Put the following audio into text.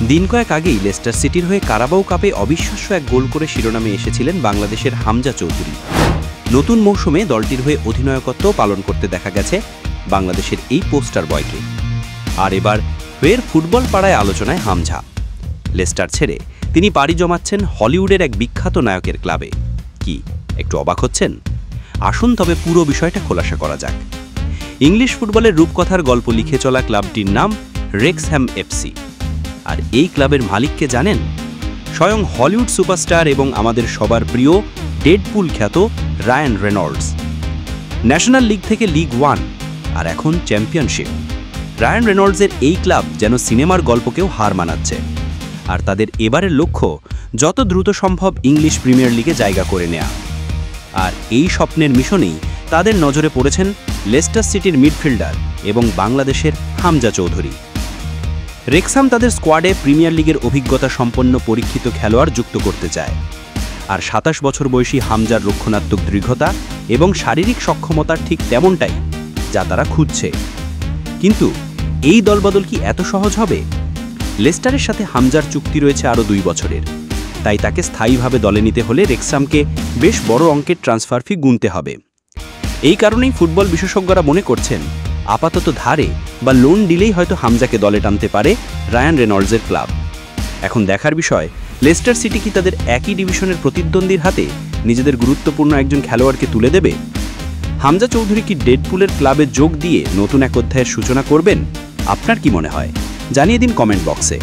দিন কয়েক আগেই লেস্টার সিটির হয়ে কারাবাও কাপে অবিশ্বাস্য এক গোল করে শিরোনামে এসেছিলেন বাংলাদেশের হামজা চৌধুরী। নতুন মৌসুমে দলটির হয়ে অধিনায়কত্ব পালন করতে দেখা গেছে বাংলাদেশের এই পোস্টার বয়কে। আর এবার ফের ফুটবল পাড়ায় আলোচনায় হামজা। লেস্টার ছেড়ে তিনি পাড়ি জমাচ্ছেন হলিউডের এক বিখ্যাত নায়কের ক্লাবে। কি একটু অবাক হচ্ছেন? আসুন তবে পুরো বিষয়টা খোলাসা করা যাক। ইংলিশ ফুটবলের রূপকথার গল্প লিখে চলা ক্লাবটির নাম রেক্সহ্যাম এফসি। আর এই ক্লাবের মালিককে জানেন? স্বয়ং হলিউড সুপারস্টার এবং আমাদের সবার প্রিয় ডেডপুল খ্যাত রায়ান রেনল্ডস। ন্যাশনাল লিগ থেকে লিগ 1 আর এখন চ্যাম্পিয়নশিপ। রায়ান রেনল্ডসের এই ক্লাব যেন সিনেমার গল্পকেও হার মানাচ্ছে। আর তাদের এবারের লক্ষ্য যত দ্রুত সম্ভব ইংলিশ প্রিমিয়ার লিগে জায়গা করে নেয়া। আর এই স্বপ্নের মিশনেই তাদের নজরে পড়েছেন লেস্টার সিটির মিডফিল্ডার এবং বাংলাদেশের হামজা চৌধুরী। রেক্সহ্যাম তাদের স্কোয়াডে প্রিমিয়ার লিগের অভিজ্ঞতা সম্পন্ন পরীক্ষিত খেলোয়াড় যুক্ত করতে চায়। আর 27 বছর বয়সী হামজার রক্ষণাত্মক দৃঢ়তা এবং শারীরিক সক্ষমতার ঠিক তেমনটাই যা তারা খুঁজছে। কিন্তু এই দলবদল কি এত সহজ হবে? লেস্টারের সাথে হামজার চুক্তি রয়েছে আরও 2 বছরের। তাই তাকে স্থায়ীভাবে দলে নিতে হলে রেক্সহ্যামকে বেশ বড় অঙ্কের ট্রান্সফার ফি গুনতে হবে। এই কারণেই ফুটবল বিশেষজ্ঞরা মনে করছেন আপাতত ধারে বা লোন দিলেই হয়তো হামজাকে দলে টানতে পারে রায়ান রেনল্ডসের ক্লাব। এখন দেখার বিষয়, লেস্টার সিটি কি তাদের একই ডিভিশনের প্রতিদ্বন্দ্বীর হাতে নিজেদের গুরুত্বপূর্ণ একজন খেলোয়াড়কে তুলে দেবে? হামজা চৌধুরী কি ডেডপুলের ক্লাবে যোগ দিয়ে নতুন এক অধ্যায়ের সূচনা করবেন? আপনার কি মনে হয়? জানিয়ে দিন কমেন্ট বক্সে।